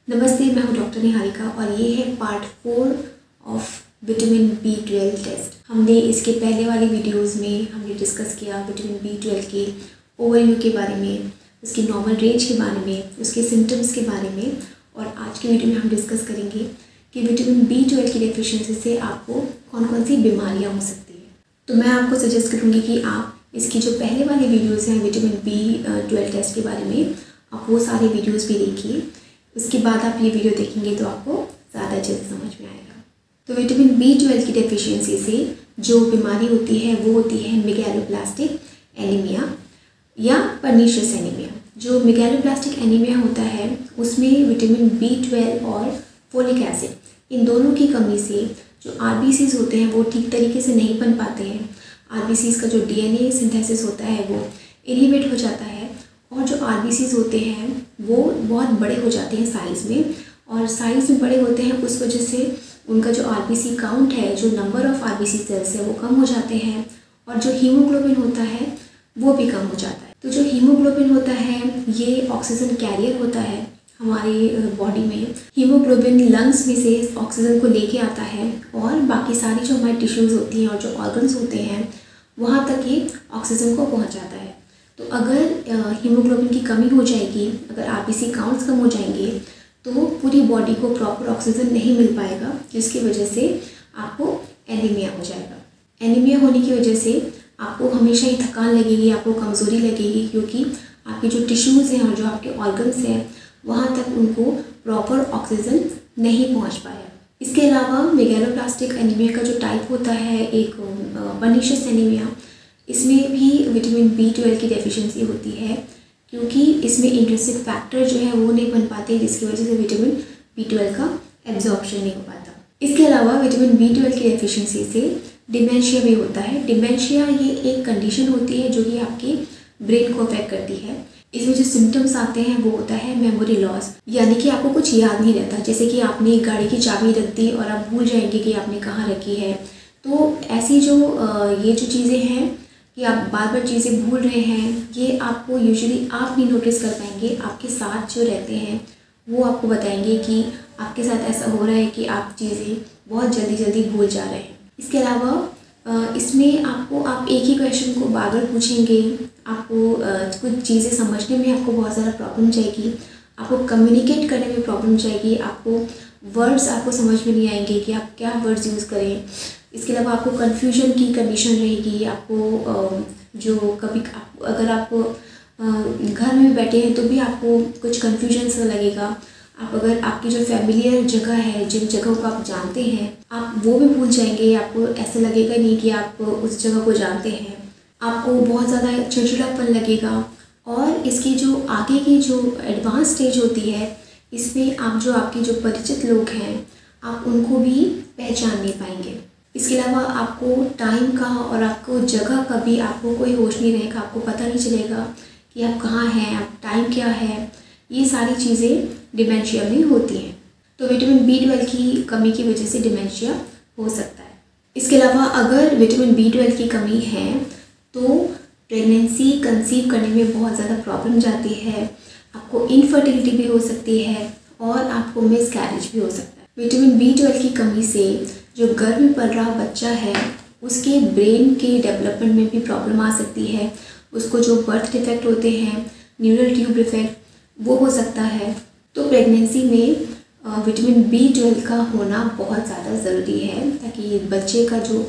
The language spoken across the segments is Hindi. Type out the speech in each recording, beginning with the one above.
नमस्ते, मैं हूं डॉक्टर निहारिका और ये है part 4 of vitamin B12 test. हमने इसके पहले वाली वीडियोस में हमने डिस्कस किया विटामिन B12 के ओवरव्यू के बारे में, उसकी नॉर्मल रेंज के बारे में, उसके सिम्टम्स के बारे में। और आज की वीडियो में हम डिस्कस करेंगे कि विटामिन B12 की डेफिशिएंसी से आपको कौन कौन सी बीमारियाँ हो सकती हैं। तो मैं आपको सजेस्ट करूँगी कि आप इसकी जो पहले वाली वीडियोज़ हैं विटामिन B12 टेस्ट के बारे में, आप वो सारे वीडियोज़ भी देखिए। उसके बाद आप ये वीडियो देखेंगे तो आपको ज़्यादा अच्छे से समझ में आएगा। तो विटामिन B12 की डेफिशिएंसी से जो बीमारी होती है वो होती है मेगालोब्लास्टिक एनीमिया या पर्नीशियस एनीमिया। जो मेगालोब्लास्टिक एनीमिया होता है उसमें विटामिन B12 और फोलिक एसिड इन दोनों की कमी से जो RBCs होते हैं वो ठीक तरीके से नहीं बन पाते हैं। RBCs का जो DNA सिंथेसिस होता है वो इनहिबिट हो जाता है और जो RBCs होते हैं वो बहुत बड़े हो जाते हैं साइज़ में, और साइज़ में बड़े होते हैं उस वजह से उनका जो RBC काउंट है, जो नंबर ऑफ़ RBC सेल्स है वो कम हो जाते हैं और जो हीमोग्लोबिन होता है वो भी कम हो जाता है। तो जो हीमोग्लोबिन होता है ये ऑक्सीजन कैरियर होता है हमारी बॉडी में। हीमोग्लोबिन लंग्स में से ऑक्सीजन को लेके आता है और बाकी सारी जो हमारी टिश्यूज़ होती हैं और जो ऑर्गन्स होते हैं वहाँ तक ये ऑक्सीजन को पहुँचाता है। तो अगर हीमोग्लोबिन की कमी हो जाएगी, अगर RBC काउंट्स कम हो जाएंगे तो पूरी बॉडी को प्रॉपर ऑक्सीजन नहीं मिल पाएगा, जिसकी वजह से आपको एनीमिया हो जाएगा। एनीमिया होने की वजह से आपको हमेशा ही थकान लगेगी, आपको कमज़ोरी लगेगी, क्योंकि आपके जो टिश्यूज़ हैं और जो आपके ऑर्गन्स हैं वहाँ तक उनको प्रॉपर ऑक्सीजन नहीं पहुँच पाया। इसके अलावा मेगालोब्लास्टिक एनीमिया का जो टाइप होता है एक पर्नीशियस एनीमिया, इसमें भी विटामिन B12 की डेफिशिएंसी होती है, क्योंकि इसमें इंट्रिंसिक फैक्टर जो है वो नहीं बन पाते, जिसकी वजह से विटामिन B12 का एब्जॉर्प्शन नहीं हो पाता। इसके अलावा विटामिन B12 की डेफिशिएंसी से डिमेंशिया भी होता है। डिमेंशिया ये एक कंडीशन होती है जो कि आपके ब्रेन को अफेक्ट करती है। इसमें जो सिम्टम्स आते हैं वो होता है मेमोरी लॉस, यानी कि आपको कुछ याद नहीं रहता। जैसे कि आपने गाड़ी की चाबी रख दी और आप भूल जाएंगे कि आपने कहाँ रखी है। तो ऐसी जो ये जो चीज़ें हैं कि आप बार बार चीज़ें भूल रहे हैं, ये आपको यूजुअली आप नहीं नोटिस कर पाएंगे। आपके साथ जो रहते हैं वो आपको बताएंगे कि आपके साथ ऐसा हो रहा है कि आप चीज़ें बहुत जल्दी जल्दी भूल जा रहे हैं। इसके अलावा इसमें आपको आप एक ही क्वेश्चन को बार बार पूछेंगे, आपको कुछ चीज़ें समझने में आपको बहुत ज़्यादा प्रॉब्लम जाएगी, आपको कम्युनिकेट करने में प्रॉब्लम जाएगी, आपको वर्ड्स आपको समझ में नहीं आएंगे कि आप क्या वर्ड्स यूज़ करें। इसके अलावा आपको कन्फ्यूजन की कंडीशन रहेगी। आपको जो कभी अगर आप घर में बैठे हैं तो भी आपको कुछ कन्फ्यूजन सा लगेगा। आप अगर आपकी जो फैमिलियर जगह है, जिन जगहों को आप जानते हैं, आप वो भी भूल जाएंगे। आपको ऐसा लगेगा नहीं कि आप उस जगह को जानते हैं। आपको बहुत ज़्यादा चिड़चिड़ापन लगेगा। और इसकी जो आगे की जो एडवांस स्टेज होती है, इसमें आप जो आपके जो परिचित लोग हैं आप उनको भी पहचान नहीं पाएंगे। इसके अलावा आपको टाइम का और आपको जगह का भी आपको कोई होश नहीं रहेगा। आपको पता नहीं चलेगा कि आप कहाँ हैं, आप टाइम क्या है। ये सारी चीज़ें डिमेंशिया में होती हैं। तो विटामिन B12 की कमी की वजह से डिमेंशिया हो सकता है। इसके अलावा अगर विटामिन B12 की कमी है तो प्रेगनेंसी कंसीव करने में बहुत ज़्यादा प्रॉब्लम जाती है, आपको इनफर्टिलिटी भी हो सकती है और आपको मिसकैरेज भी हो सकता है। विटामिन B12 की कमी से जो गर्भ में पल रहा बच्चा है उसके ब्रेन के डेवलपमेंट में भी प्रॉब्लम आ सकती है। उसको जो बर्थ डिफेक्ट होते हैं, न्यूरल ट्यूब डिफेक्ट, वो हो सकता है। तो प्रेगनेंसी में विटामिन B12 का होना बहुत ज़्यादा ज़रूरी है, ताकि बच्चे का जो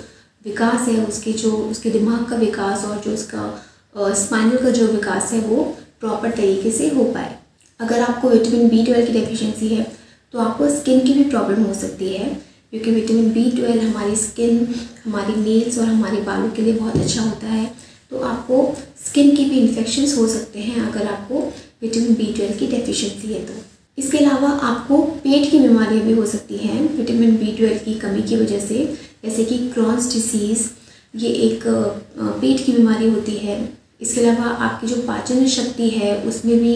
विकास है, उसके दिमाग का विकास और जो उसका स्पाइनल का जो विकास है वो प्रॉपर तरीके से हो पाए। अगर आपको विटामिन B12 की डेफिशिएंसी है तो आपको स्किन की भी प्रॉब्लम हो सकती है, क्योंकि विटामिन B12 हमारी स्किन, हमारी नेल्स और हमारे बालों के लिए बहुत अच्छा होता है। तो आपको स्किन की भी इन्फेक्शंस हो सकते हैं अगर आपको विटामिन B12 की डेफिशिएंसी है तो। इसके अलावा आपको पेट की बीमारियां भी हो सकती हैं विटामिन B12 की कमी की वजह से, जैसे कि क्रॉन्स डिसीज़, ये एक पेट की बीमारी होती है। इसके अलावा आपकी जो पाचन शक्ति है उसमें भी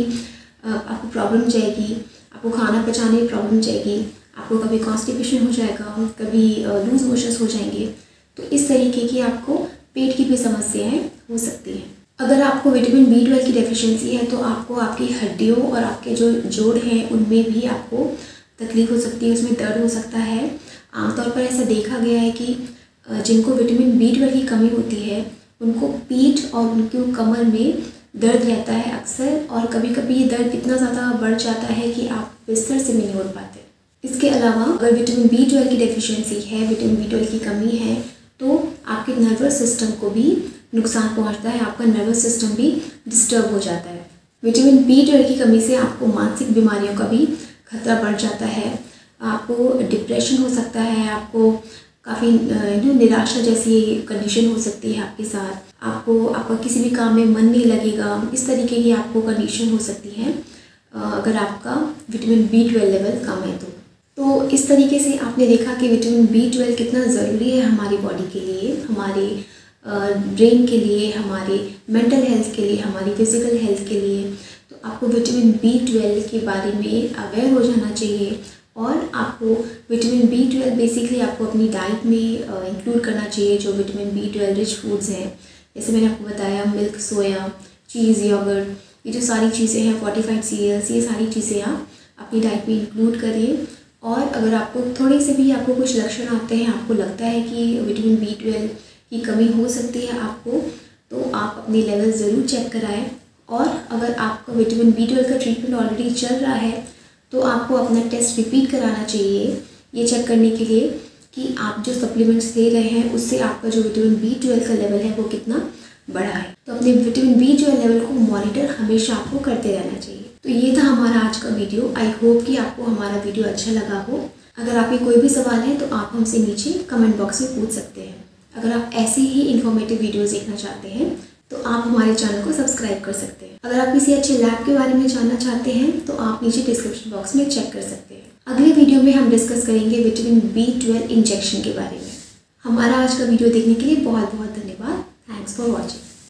आपको प्रॉब्लम जाएगी, आपको खाना पचाने में प्रॉब्लम जाएगी, आपको कभी कॉन्स्टिपेशन हो जाएगा, कभी लूज मोशंस हो जाएंगे। तो इस तरीके की आपको पेट की भी समस्याएं हो सकती हैं। अगर आपको विटामिन B12 की डेफिशिएंसी है तो आपको आपकी हड्डियों और आपके जो जोड़ हैं उनमें भी आपको तकलीफ हो सकती है, उसमें दर्द हो सकता है। आमतौर पर ऐसा देखा गया है कि जिनको विटामिन B12 की कमी होती है उनको पीठ और उनकी कमर में दर्द रहता है अक्सर, और कभी कभी ये दर्द इतना ज़्यादा बढ़ जाता है कि आप बिस्तर से भी नहीं उठ पाते। इसके अलावा अगर विटामिन B12 की डेफिशिएंसी है, विटामिन B12 की कमी है, तो आपके नर्वस सिस्टम को भी नुकसान पहुंचता है, आपका नर्वस सिस्टम भी डिस्टर्ब हो जाता है। विटामिन B12 की कमी से आपको मानसिक बीमारियों का भी खतरा बढ़ जाता है, आपको डिप्रेशन हो सकता है, आपको काफ़ी निराशा जैसी कंडीशन हो सकती है आपके साथ, आपका किसी भी काम में मन नहीं लगेगा, इस तरीके की आपको कंडीशन हो सकती है अगर आपका विटामिन B12 लेवल कम है तो इस तरीके से आपने देखा कि विटामिन B12 कितना ज़रूरी है हमारी बॉडी के लिए, हमारे ब्रेन के लिए, हमारे मेंटल हेल्थ के लिए, हमारी फिज़िकल हेल्थ के लिए। तो आपको विटामिन B12 के बारे में अवेयर हो जाना चाहिए, और आपको विटामिन B12 बेसिकली आपको अपनी डाइट में इंक्लूड करना चाहिए। जो विटामिन B12 रिच फूड्स हैं, जैसे मैंने आपको बताया मिल्क, सोया, चीज़, योगर्ट, ये जो सारी चीज़ें हैं, फोर्टिफाइड सीरियल्स, ये सारी चीज़ें आप अपनी डाइट में इंक्लूड करें। और अगर आपको थोड़े से भी आपको कुछ लक्षण आते हैं, आपको लगता है कि विटामिन B12 की कमी हो सकती है आपको, तो आप अपने लेवल ज़रूर चेक कराएं। और अगर आपका विटामिन B12 का ट्रीटमेंट ऑलरेडी चल रहा है तो आपको अपना टेस्ट रिपीट कराना चाहिए, ये चेक करने के लिए कि आप जो सप्लीमेंट्स ले रहे हैं उससे आपका जो विटामिन B12 का लेवल है वो कितना बढ़ा है। तो अपने विटामिन B12 लेवल को मॉनिटर हमेशा आपको करते रहना चाहिए। तो ये था हमारा आज का वीडियो। आई होप कि आपको हमारा वीडियो अच्छा लगा हो। अगर आपके कोई भी सवाल है तो आप हमसे नीचे कमेंट बॉक्स में पूछ सकते हैं। अगर आप ऐसे ही इन्फॉर्मेटिव वीडियोस देखना चाहते हैं तो आप हमारे चैनल को सब्सक्राइब कर सकते हैं। अगर आप किसी अच्छे लैब के बारे में जानना चाहते हैं तो आप नीचे डिस्क्रिप्शन बॉक्स में चेक कर सकते हैं। अगले वीडियो में हम डिस्कस करेंगे विटामिन B12 इंजेक्शन के बारे में। हमारा आज का वीडियो देखने के लिए बहुत बहुत धन्यवाद। Thanks for watching.